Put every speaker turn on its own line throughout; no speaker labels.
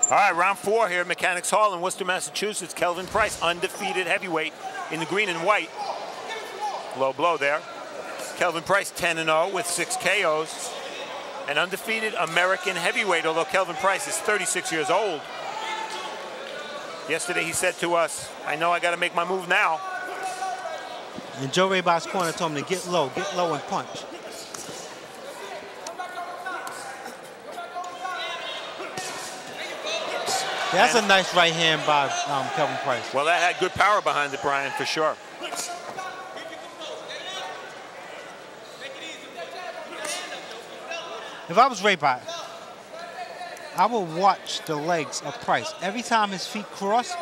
All right, round 4 here at Mechanics Hall in Worcester, Massachusetts. Kelvin Price, undefeated heavyweight in the green and white. Low blow there. Kelvin Price 10-0 with 6 KOs. An undefeated American heavyweight, although Kelvin Price is 36 years old. Yesterday he said to us, I know I got to make my move now.
And Joe Rabotte's corner told him to get low and punch. That's a nice right hand by Kelvin Price.
Well, that had good power behind it, Brian, for sure.
If I was Rabotte, I would watch the legs of Price. Every time his feet cross,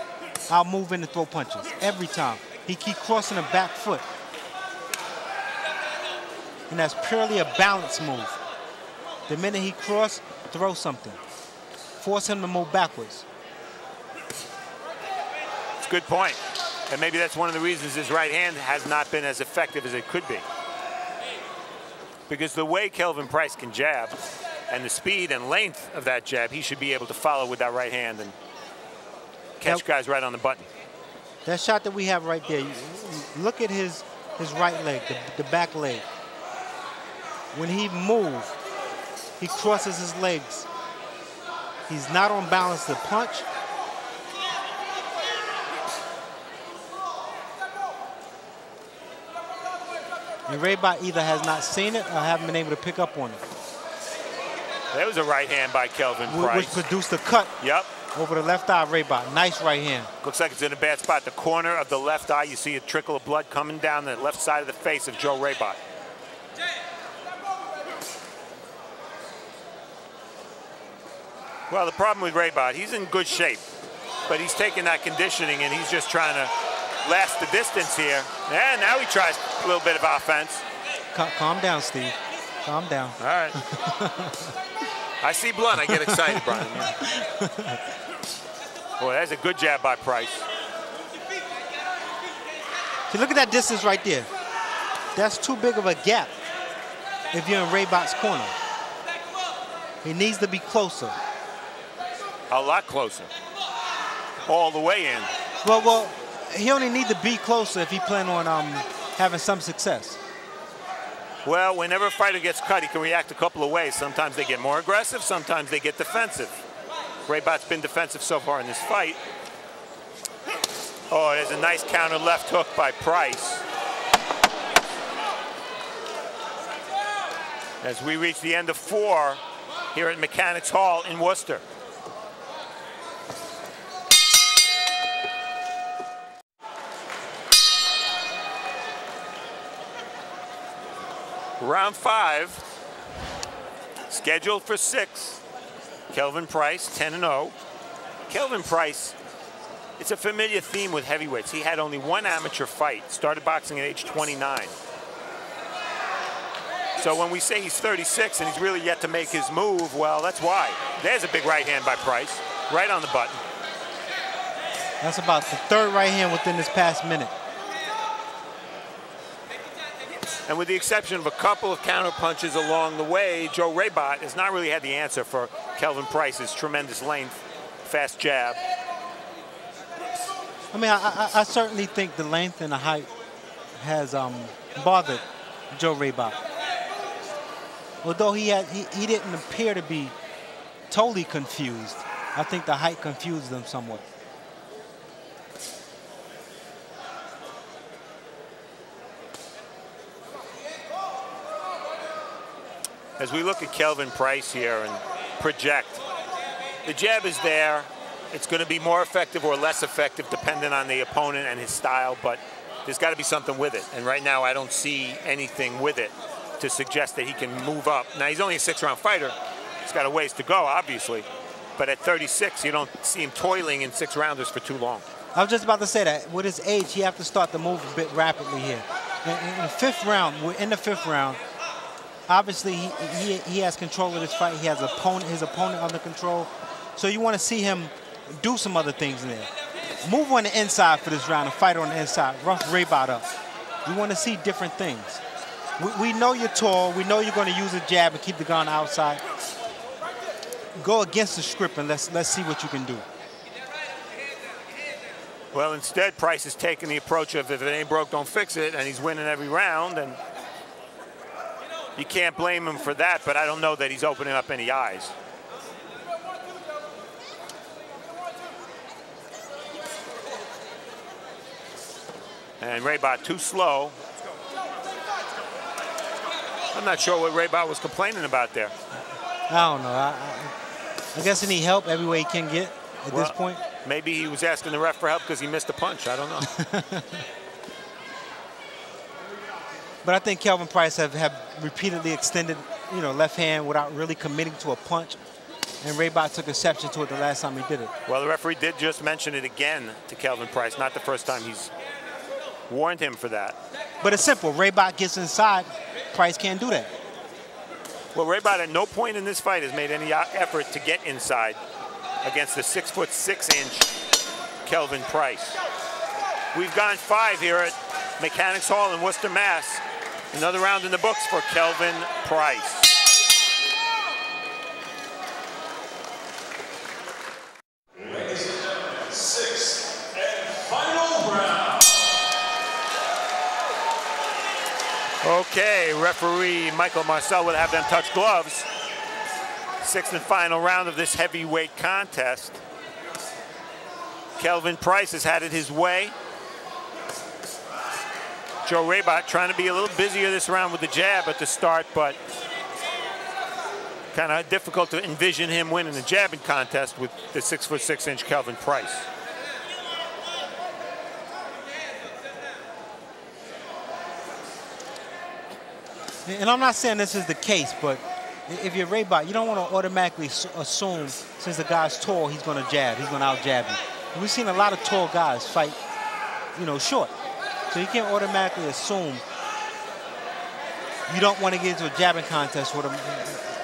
I'll move in and throw punches. Every time. He keep crossing the back foot. And that's purely a balance move. The minute he cross, throw something. Force him to move backwards.
It's a good point. And maybe that's one of the reasons his right hand has not been as effective as it could be. Because the way Kelvin Price can jab and the speed and length of that jab, he should be able to follow with that right hand and catch guys right on the button.
That shot that we have right there, look at his right leg, the back leg. When he moves, he crosses his legs. He's not on balance to punch. And Rabotte either has not seen it or haven't been able to pick up on it.
There was a right hand by Kelvin Price.
Which produced a cut over the left eye of Rabotte. Nice right hand.
Looks like it's in a bad spot. The corner of the left eye, you see a trickle of blood coming down the left side of the face of Joe Rabotte. Well, the problem with Rabotte, he's in good shape, but he's taking that conditioning and he's just trying to last the distance here. And now he tries a little bit of offense.
Calm down, Steve. Calm down.
All right. I see blood, I get excited, Brian. Boy, that's a good jab by Price.
See, look at that distance right there. That's too big of a gap if you're in Rabotte's corner. He needs to be closer.
A lot closer. All the way in.
Well, he only need to be closer if he plan on having some success.
Well, whenever a fighter gets cut, he can react a couple of ways. Sometimes they get more aggressive, sometimes they get defensive. Rabotte's been defensive so far in this fight. Oh, there's a nice counter left hook by Price. As we reach the end of 4 here at Mechanics Hall in Worcester. Round 5, scheduled for 6. Kelvin Price, 10-0. Kelvin Price, it's a familiar theme with heavyweights. He had only 1 amateur fight, started boxing at age 29. So when we say he's 36 and he's really yet to make his move, well, that's why. There's a big right hand by Price, right on the button.
That's about the 3rd right hand within this past minute.
And with the exception of a couple of counter punches along the way, Joe Rabotte has not really had the answer for Kelvin Price's tremendous length, fast jab.
I mean, I certainly think the length and the height has bothered Joe Rabotte. Although he didn't appear to be totally confused, I think the height confused him somewhat.
As we look at Kelvin Price here and project, the jab is there. It's going to be more effective or less effective depending on the opponent and his style, but there's got to be something with it. And right now I don't see anything with it to suggest that he can move up. Now he's only a 6-round fighter. He's got a ways to go, obviously. But at 36, you don't see him toiling in 6-rounders for too long.
I was just about to say that. With his age, he have to start to move a bit rapidly here. In the 5th round, we're in the 5th round. Obviously, he has control of this fight. He has his opponent under control. So you want to see him do some other things in there. Move on the inside for this round and fight on the inside. Rough Rabotte up. You want to see different things. We know you're tall. We know you're going to use a jab and keep the gun outside. go against the script and let's see what you can do.
Well, instead, Price is taking the approach of if it ain't broke, don't fix it, and he's winning every round, and you can't blame him for that, but I don't know that he's opening up any eyes. And Rabotte too slow. I'm not sure what Rabotte was complaining about there.
I don't know. I guess he need help every way he can get at this point.
Maybe he was asking the ref for help because he missed a punch. I don't know.
But I think Kelvin Price have repeatedly extended, left hand without really committing to a punch. And Rabotte took exception to it the last time he did it.
Well, the referee did just mention it again to Kelvin Price. Not the first time he's warned him for that.
But it's simple. Rabotte gets inside. Price can't do that.
Well, Rabotte at no point in this fight has made any effort to get inside against the 6'6" Kelvin Price. We've gone 5 here at Mechanics Hall in Worcester, Mass. Another round in the books for Kelvin Price. Okay, referee Michael Marcel would have them touch gloves. 6th and final round of this heavyweight contest. Kelvin Price has had it his way. Joe Rabotte trying to be a little busier this round with the jab at the start, but kind of difficult to envision him winning the jabbing contest with the 6'6" Kelvin Price.
And I'm not saying this is the case, but if you're Rabotte, you don't want to automatically assume since the guy's tall, he's going to jab, he's going to out-jab you. And we've seen a lot of tall guys fight, short. So you can't automatically assume you don't want to get into a jabbing contest with him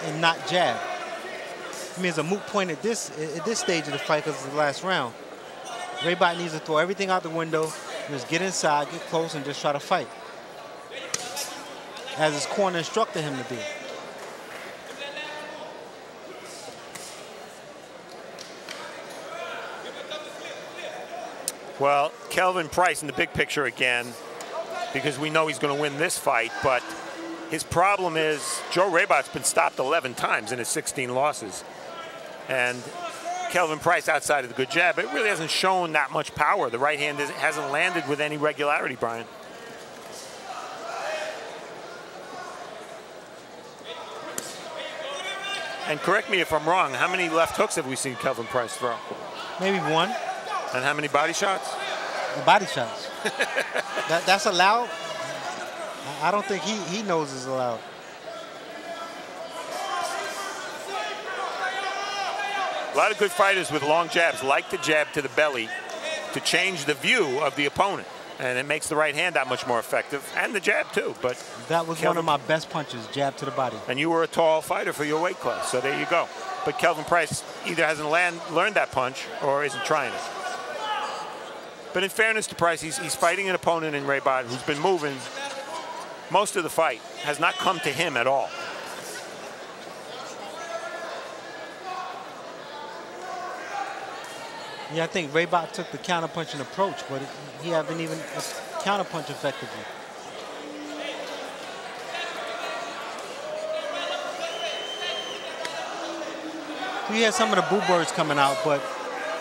and not jab. I mean, it's a moot point at this stage of the fight because it's the last round. Rabotte needs to throw everything out the window, just get inside, get close, and just try to fight, as his corner instructed him to do.
Well, Kelvin Price in the big picture again, because we know he's going to win this fight, but his problem is Joe Rabotte's been stopped 11 times in his 16 losses. And Kelvin Price, outside of the good jab, it really hasn't shown that much power. The right hand hasn't landed with any regularity, Brian. And correct me if I'm wrong, how many left hooks have we seen Kelvin Price throw?
Maybe one.
And how many body shots?
Body shots. That's allowed? I don't think he knows is allowed.
A lot of good fighters with long jabs like to jab to the belly to change the view of the opponent. And it makes the right hand that much more effective, and the jab too. But
that was one of my best punches, jab to the body.
And you were a tall fighter for your weight class, so there you go. But Kelvin Price either hasn't learned that punch or isn't trying it. But in fairness to Price, he's fighting an opponent in Rabotte who's been moving most of the fight, has not come to him at all.
Yeah, I think Rabotte took the counterpunching approach, but he haven't even counterpunch effectively. So he had some of the boo birds coming out, but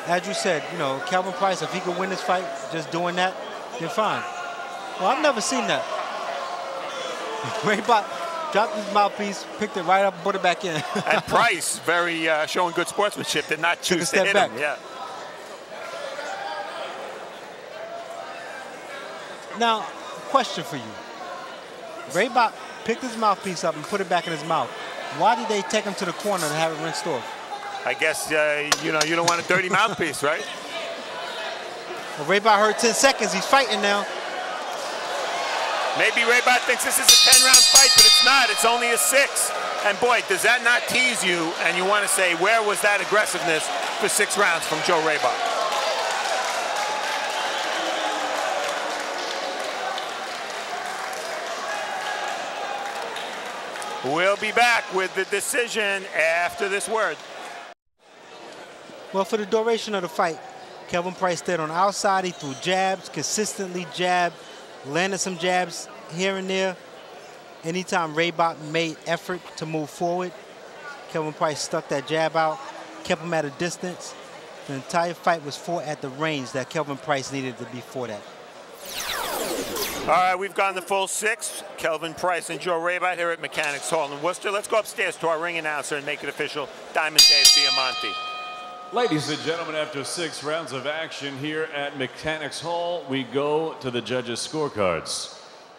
as you said, Kelvin Price, if he could win this fight just doing that, then fine. Well, I've never seen that. Rabotte dropped his mouthpiece, picked it right up, and put it back in.
And Price, very showing good sportsmanship, did not choose to hit him. Yeah.
Now, question for you. Rabotte picked his mouthpiece up and put it back in his mouth. Why did they take him to the corner to have it rinsed off?
I guess, you don't want a dirty mouthpiece, right?
Well, Rabotte heard 10 seconds. He's fighting now.
Maybe Rabotte thinks this is a 10-round fight, but it's not. It's only a 6. And boy, does that not tease you? And you want to say, where was that aggressiveness for 6 rounds from Joe Rabotte? We'll be back with the decision after this word.
Well, for the duration of the fight, Kelvin Price stayed on the outside. He threw jabs, consistently jabbed, landed some jabs here and there. Anytime Rabotte made effort to move forward, Kelvin Price stuck that jab out, kept him at a distance. The entire fight was fought at the range that Kelvin Price needed to be fought at.
All right, we've gone the full 6. Kelvin Price and Joe Rabotte here at Mechanics Hall in Worcester. Let's go upstairs to our ring announcer and make it official. Diamond Dave Diamante.
Ladies and gentlemen, after 6 rounds of action here at Mechanics Hall, we go to the judges' scorecards.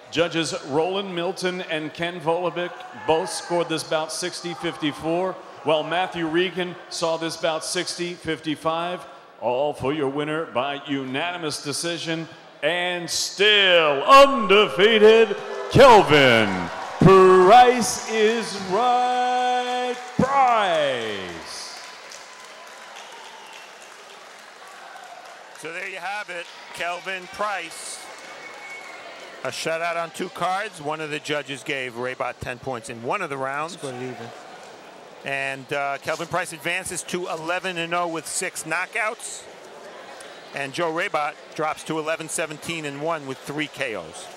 Judges Roland Milton and Ken Volovic both scored this bout 60-54, while Matthew Regan saw this bout 60-55. All for your winner by unanimous decision, and still undefeated, Kelvin Price is right. Price.
So there you have it, Kelvin Price. A shutout on 2 cards. One of the judges gave Rabotte 10 points in one of the rounds.
Split it even.
And Kelvin Price advances to 11-0 with 6 knockouts. And Joe Rabotte drops to 11-17-1 with 3 KOs.